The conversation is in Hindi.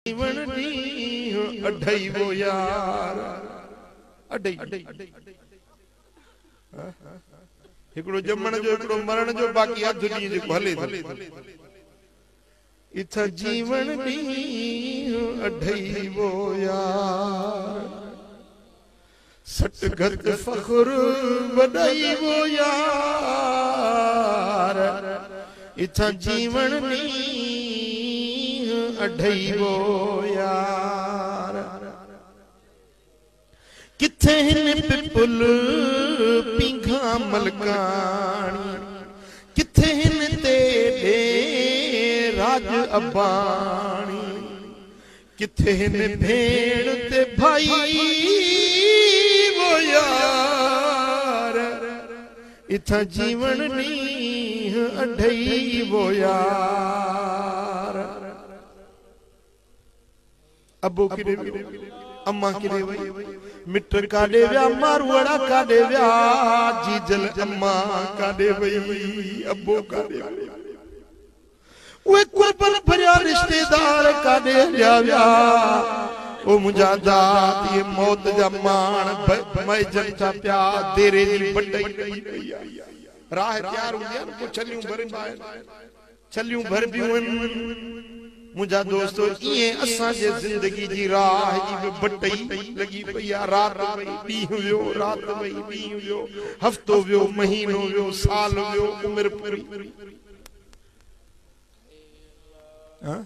जीवन दी अढई वो यार अढई हिकड़ो जमण जो हिकड़ो मरण जो बाकी आ दुनिया जो भले इथा जीवन दी अढई वो यार सटगत फखुर वडई वो यार इथा जीवन दी अढई वो यार किथे हिन पिपुल पिंघा मलकानी किथे हिन ते राज अबानी किथे हिन भेड़ ते भाई वो यार इथा जीवन नी अढई वो यार अबो किरे अम्मा किरे वई मित्र काडे व्या मारवाड़ा काडे व्या जीजल अम्मा काडे वई अबो काडे वे कुर्बन भरिया रिश्तेदार काडे व्या ओ मुंजा दात ये मौत जा मान मैं जनता प्या तेरे दी बड़ई राह तैयार हुई को चलियूं भर चलियूं भर बियूं मुझा दोस्तों ये असा जे जिंदगी जी राह जी बटई लगी पया रात वई दी हुयो रात वई दी हुयो हफ्तो वियो महीनो वियो साल वियो उम्र पूरी हां